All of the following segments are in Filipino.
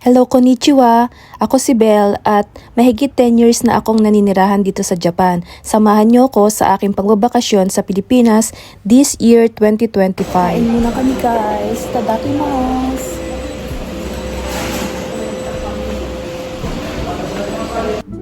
Hello, konnichiwa! Ako si Belle at mahigit 10 years na akong naninirahan dito sa Japan. Samahan niyo ko sa aking pagbabakasyon sa Pilipinas this year 2025. Kain muna kami guys. Tadakimasu!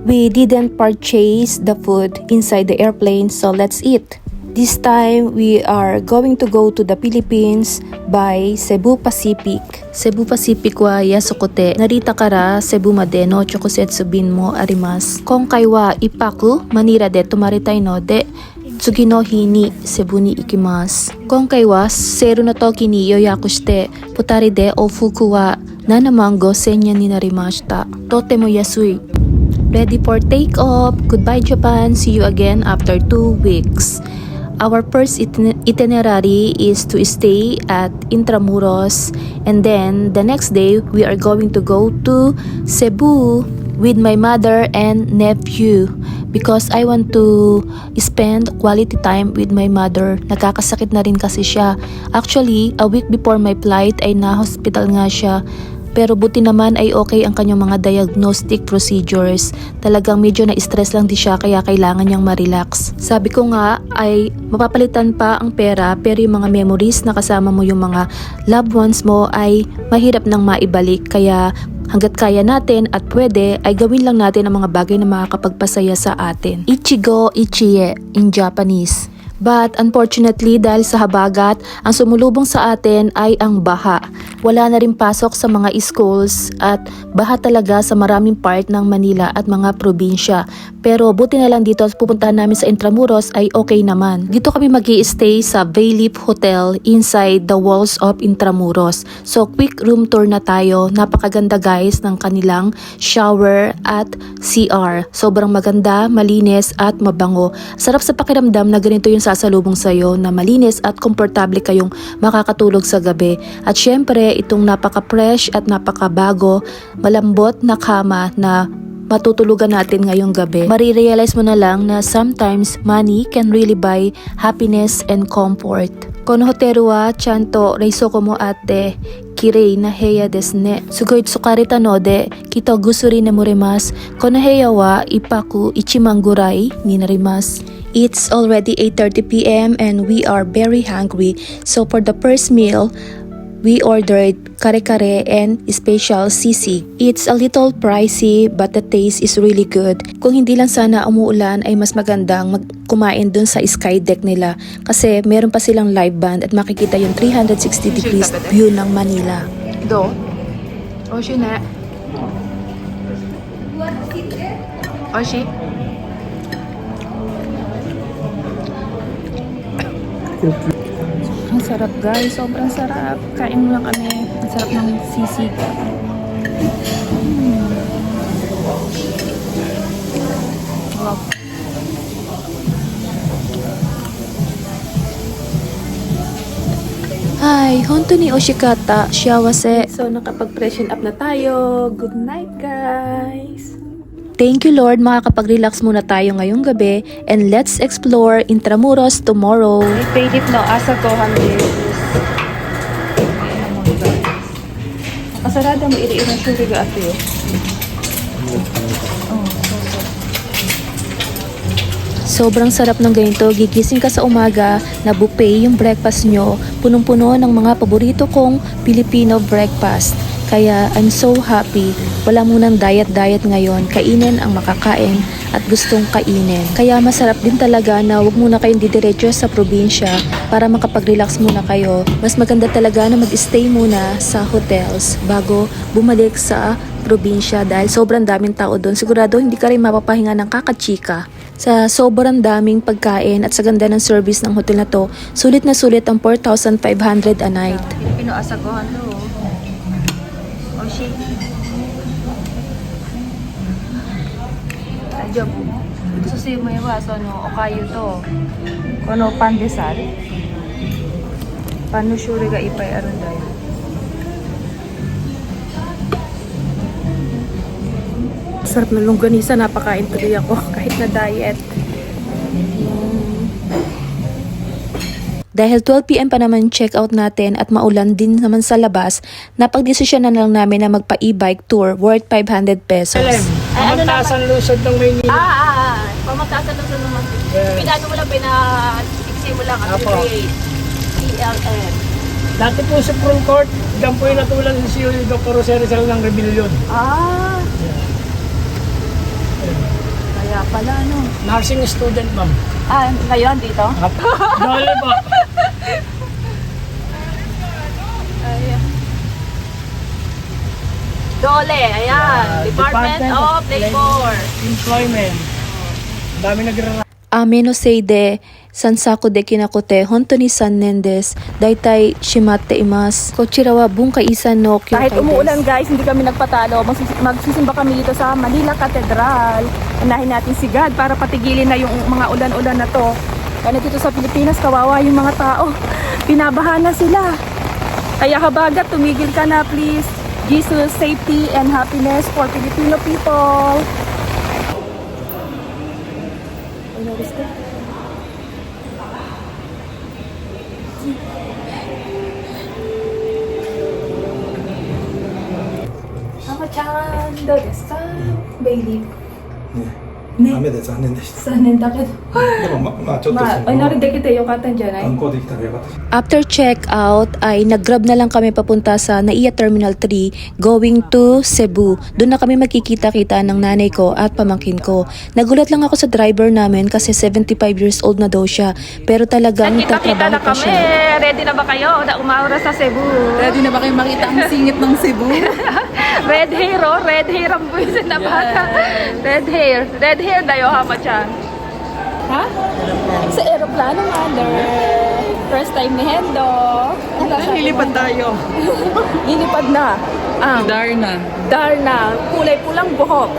We didn't purchase the food inside the airplane, so let's eat. This time, we are going to go to the Philippines by Cebu Pacific. Cebu Pacific wa yasukote narita kara Cebu made no chokusetsu bin mo arimasu. Konkai wa ippaku Manila de tomaritai no de tsugi no hi ni Cebu ni ikimasu. Konkai wa seiru no toki ni yoyaku shite futari de ofuku wa 75,000 yen ni narimashita. Totemo yasui. Ready for take-off. Goodbye Japan. See you again after 2 weeks. Our first itinerary is to stay at Intramuros, and then the next day we are going to go to Cebu with my mother and nephew because I want to spend quality time with my mother. Nagkakasakit na rin kasi siya. Actually, a week before my flight ay na-hospital nga siya. Pero buti naman ay okay ang kanyang mga diagnostic procedures. Talagang medyo na-stress lang di siya kaya kailangan niyang ma-relax. Sabi ko nga ay mapapalitan pa ang pera pero yung mga memories na kasama mo yung mga loved ones mo ay mahirap nang maibalik. Kaya hanggat kaya natin at pwede ay gawin lang natin ang mga bagay na makakapagpasaya sa atin. Ichigo ichie in Japanese. But unfortunately dahil sa habagat, ang sumulubong sa atin ay ang baha. Wala na rin pasok sa mga schools at baha talaga sa maraming part ng Manila at mga probinsya. Pero buti na lang dito pupuntahan namin sa Intramuros ay okay naman. Dito kami mag-i-stay sa Bayleaf Hotel inside the walls of Intramuros. So quick room tour na tayo. Napakaganda guys ng kanilang shower at CR. Sobrang maganda, malinis at mabango. Sarap sa pakiramdam na ganito yung sasalubong sa'yo na malinis at komportable kayong makakatulog sa gabi. At syempre, itong napaka-fresh at napaka-bago, malambot na kama na matutulugan natin ngayong gabi. Marirealize mo na lang na sometimes money can really buy happiness and comfort. Konohoteru wa chanto reisoko mo ate kirei na heya desu ne. Sugoi tsukareta no de kito gusuri nemuremasu. Kono heya wa ippaku 1万ぐらいになります. It's already 8:30 p.m. and we are very hungry. So for the first meal, we ordered kare-kare and special sisig. It's a little pricey but the taste is really good. Kung hindi lang sana umuulan ay mas magandang kumain dun sa sky deck nila kasi meron pa silang live band at makikita yung 360 degrees view ng Manila. Do? Oishi ne. Oishi? Ang sarap guys, sobrang sarap. Kain mo lang kami. Ang sarap ng sisig. Wow. Hi, honto ni oshikata. Shiawase. So nakapag-freshen up na tayo. Good night guys. Thank you Lord, makakapag-relax muna tayo ngayong gabi and let's explore Intramuros tomorrow. Pwede no, asa ko handi. Kasarada mo iri na sure ga ato yo. Sobrang sarap ng ganito, gigising ka sa umaga na buffet yung breakfast nyo, punong-puno ng mga paborito kong Filipino breakfast. Kaya I'm so happy. Wala munang diet ngayon. Kainin ang makakain at gustong kainin. Kaya masarap din talaga na wag muna kayong didiretso sa probinsya para makapag-relax muna kayo. Mas maganda talaga na mag-stay muna sa hotels bago bumalik sa probinsya dahil sobrang daming tao doon. Sigurado hindi ka rin mapapahinga ng kakachika. Sa sobrang daming pagkain at sa ganda ng service ng hotel na to, sulit na sulit ang 4,500 a night. Pilipino asagohan to. Oshi. Job. Ito sa siyo may waso no okayo to. Kono pandesal. Pano sure ga ipay aron dayo. Sarap ng longganisa, napakain tuloy ako kahit na diet. Dahil 12 PM pa naman check out natin at maulan din naman sa labas, napagdesisyon na lang namin na magpa e-bike tour worth 500 pesos. Pamantasan lusod ng Maynila. Pamagtasan lang sa naman. Yes. Pinano mo lang, pinag-fixin mo lang at Apo. create. ELN. Dati po sa Supreme Court, diyan po yung natulan si Dr. Rosero Rizal ng rebellion. Kaya pala, no? Nursing student, ma'am. Ngayon dito? Dole po. Ayan. Dole, ayan. Department of Labor. Employment. Dami nagrara. Ameno seide, sansako de kinakute, honto ni San Nendes, daitay shimate imas, kochirawa bungka isan no kyo Kahit kaides. umuulan guys, hindi kami nagpatalo. Magsisimba kami dito sa Manila Cathedral. Unahin natin si God para patigilin na yung mga ulan-ulan na to. Kaya dito sa Pilipinas, kawawa yung mga tao. Pinabahan na sila. Kaya habagat, tumigil ka na please. Jesus, safety and happiness for Filipino people. Bailey. 雨で残念でした。残念だけど。でもまあちょっとその naridekite yung katan dyan ay. 観光できたらよかったし。 After check out ay nag-grab na lang kami papunta sa NAIA Terminal 3 going to Cebu. Doon na kami magkikita-kita ng nanay ko at pamangkin ko. Nagulat lang ako sa driver namin kasi 75 years old na daw siya. Pero talagang Kita-kita na tatrabaho pa kami. siya. Ready na ba kayo? Umaura sa Cebu. Ready na ba kayo makita ang singit ng Cebu? Red hair, oh. Red hair ang buwisin na bata. Red hair. Red hair dayo, Hama-chan. Ha? Sa aeroplano, mother. First time ni Hendo. Lilipad tayo. Lilipad na. Darna. Darna. Kulay pulang buhok.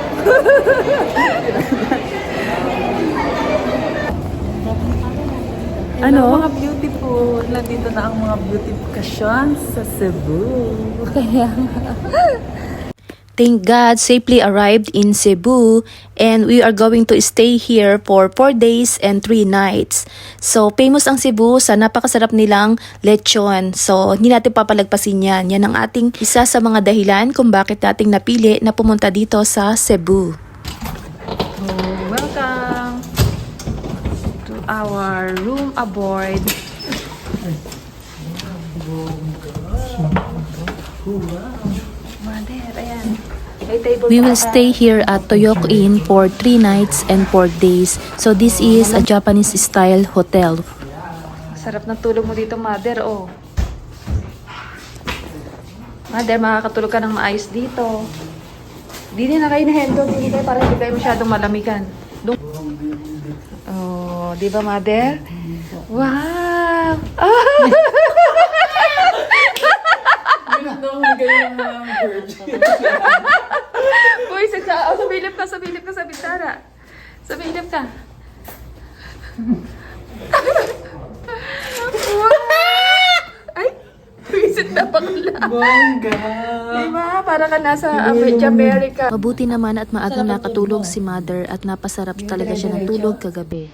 Ano? Mga beautiful. Nandito na ang mga beautification sa Cebu. Thank God, safely arrived in Cebu and we are going to stay here for 4 days and 3 nights. So, famous ang Cebu sa napakasarap nilang lechon. So, hindi natin papalagpasin yan. Yan ang ating isa sa mga dahilan kung bakit nating napili na pumunta dito sa Cebu. Welcome to our room aboard. Mother, ayan. May table We pa will ka. stay here at Toyok Inn for 3 nights and 4 days. So, this is a Japanese style hotel. Sarap ng tulog mo dito, Mother, oh. Mother, makakatulog ka ng maayos dito. Dini na kayo na Hendo, dini kayo para hindi kayo masyadong malamigan. Oh, di ba, Mother? Wow! Uy, sumilip ka sa bintana. Sumilip ka. Ay, visit na bakla. Bongga! Diba? Para ka nasa America. Mabuti naman at maagang nakatulog si mother at napasarap talaga siya ng tulog kagabi.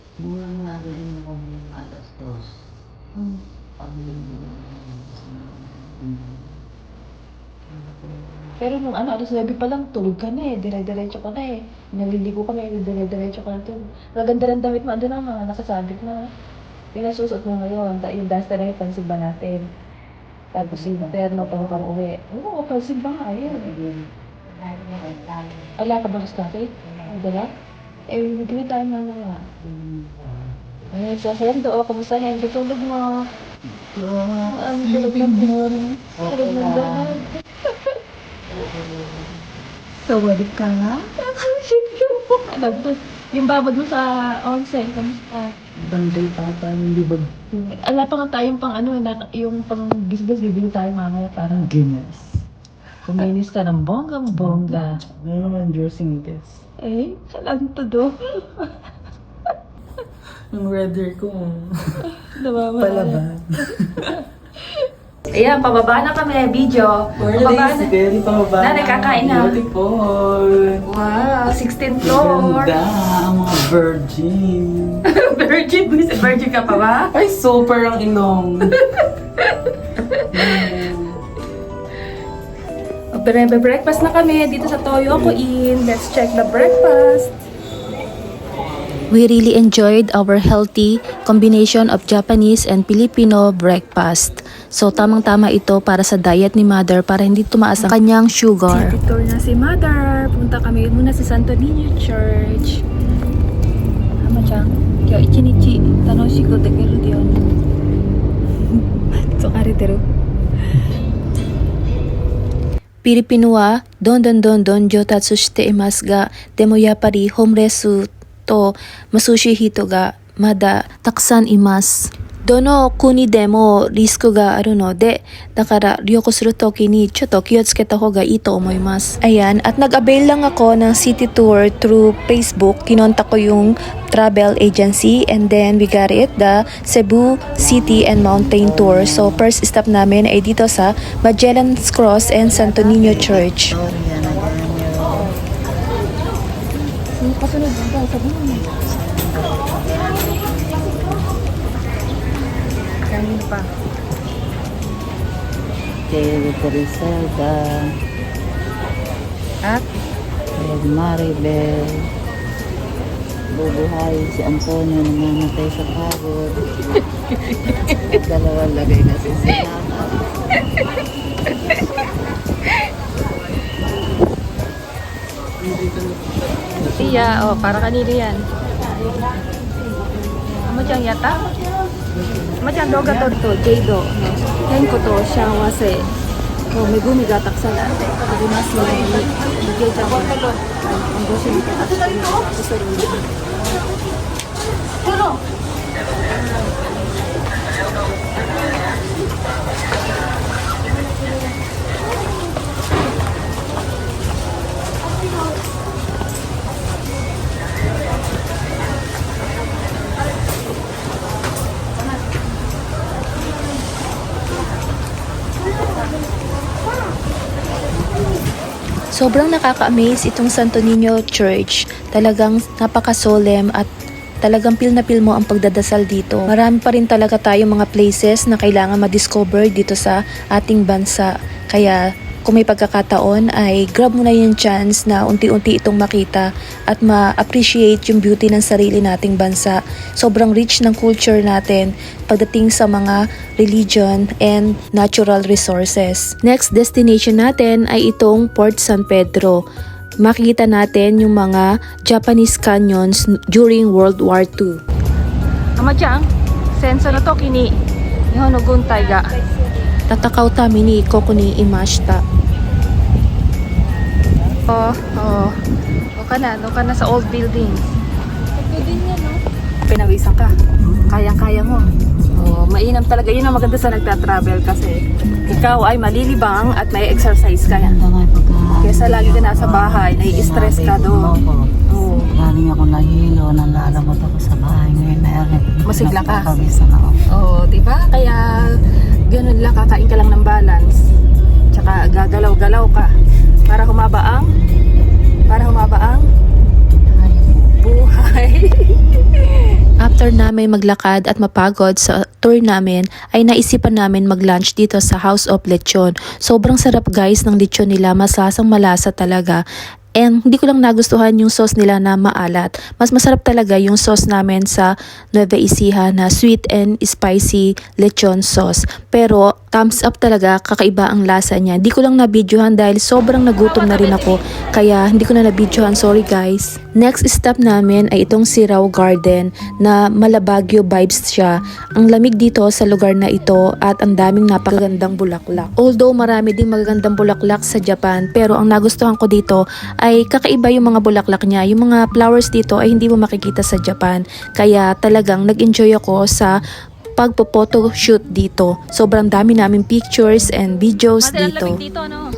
Pero nung alas 9 pa lang, tulog ka na eh. Dire-diretso ka na eh. Naliligo kami, dire-diretso ka na tulog. Maganda ng damit mo, andun ang mga nakasabit na. Pinasusuot mo ngayon, yung duster na yung pansin ba natin? Tapos yung terno pang uwi. Oo, pansin ba nga yun? Wala ka ba sa cafe? Wala? Eh, hindi tayo nga. Ay, sa Hendo, kamusta Hendo? Tulog mo. Ang tulog ng buwan. Tulog ng buwan. Sawadik ka nga? Alam ko, yung babad mo sa onsen, kamusta? Banday pa tayong libag. Ala pa nga tayong pang ano, yung pang gisgas, bibili tayo mamaya parang Guinness. kuminis ka ng bonggang-bongga. Ano naman dressing guess? Eh, saan to do? Yung weather ko. Nababalala. Palaban. Ayan, pababa na kami. Video. Pababa na. Very pababa. Na, nakakain na. Beautiful. Wow, 16th floor. Ganda. Ang mga virgin. Virgin ka pa ba? Ay, super ang ilong. Breakfast na kami dito sa Toyoko Inn. Let's check the breakfast. We really enjoyed our healthy combination of Japanese and Filipino breakfast. So tamang-tama ito para sa diet ni Mother para hindi tumaas ang kanyang sugar. City tour na si Mother. Punta kami muna sa Santo Niño Church. Hama-chan, kyo ichinichi tanoshiku dekiru yo ni. So, ariteru. Pilipino wa don jotatsu shite imasu ga, demo yappari homeless to masushi hito ga mada taksan imasu. Dono kuni demo risku ga aru no de, dakara ryoko suru toki ni chotto kiyotsuketa hou ga ii to omoimasu. Ayan, at nag-avail lang ako ng city tour through Facebook. Kinontak ko yung travel agency and then we got it, the Cebu City and Mountain Tour. So first stop namin ay dito sa Magellan's Cross and Santo Niño Church. Kanin pa. Kay Teresada. At Kay Maribel. Bubuhay si Antonio na namatay sa pagod. Dalawa lagay na si Sinama. Iya, oh, para kanino yan? Hama-chan yata? Hama-chan doga to Jado. Kenko to Shawase. Oh, megumi ga taksan arimasu no de. Jado. Ang goshi ni Sobrang nakaka-amaze itong Santo Niño Church. Talagang napaka-solemn at talagang feel na feel mo ang pagdadasal dito. Marami pa rin talaga tayong mga places na kailangan ma-discover dito sa ating bansa. Kaya kung may pagkakataon ay grab mo na yung chance na unti-unti itong makita at ma-appreciate yung beauty ng sarili nating bansa. Sobrang rich ng culture natin pagdating sa mga religion and natural resources. Next destination natin ay itong Port San Pedro. Makikita natin yung mga Japanese canyons during World War II. Hama-chan, senso no to kini Nihon no guntai ga Tatakao tami ni Koku ni imashita. Oh ka na sa old building. Pinawisan ka. Kayang-kaya mo. Oh, mainam talaga. Yun ang maganda sa nagta-travel kasi ikaw ay malilibang at may exercise ka yan. Kesa lagi ka nasa bahay, nai-stress ka doon. Oh. Galing ako nahilo, nalalabot ako sa bahay ngayon. Masigla ka. Nagpapawisan ako. Oh, diba? Kaya ganun lang, kakain ka lang ng balance. Tsaka gagalaw-galaw ka para humaba ang buhay. After namin maglakad at mapagod sa tour namin, ay naisipan namin mag-lunch dito sa House of Lechon. Sobrang sarap guys ng lechon nila, masasang malasa talaga. And hindi ko lang nagustuhan yung sauce nila na maalat. Mas masarap talaga yung sauce namin sa Nueva Ecija na sweet and spicy lechon sauce. Pero thumbs up talaga, kakaiba ang lasa niya. Hindi ko lang nabidyohan dahil sobrang nagutom na rin ako. Kaya hindi ko na nabidyohan, sorry guys. Next stop namin ay itong Sirao Garden na Malabagyo vibes siya. Ang lamig dito sa lugar na ito at ang daming napakagandang bulaklak. Although marami ding magagandang bulaklak sa Japan, pero ang nagustuhan ko dito ay kakaiba yung mga bulaklak niya. Yung mga flowers dito ay hindi mo makikita sa Japan. Kaya talagang nag-enjoy ako sa pagpo-photo shoot dito. Sobrang dami namin pictures and videos dito. Dito, no?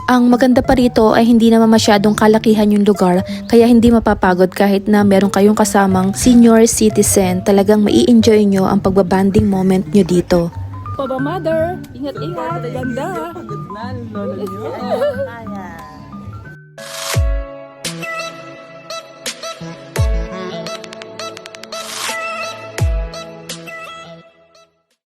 Ang maganda pa rito ay hindi naman masyadong kalakihan yung lugar, kaya hindi mapapagod kahit na meron kayong kasamang senior citizen. Talagang mai-enjoy nyo ang pagbabanding moment nyo dito. Papa Mother, ingat-ingat, ganda. Pagod na, lolo niyo.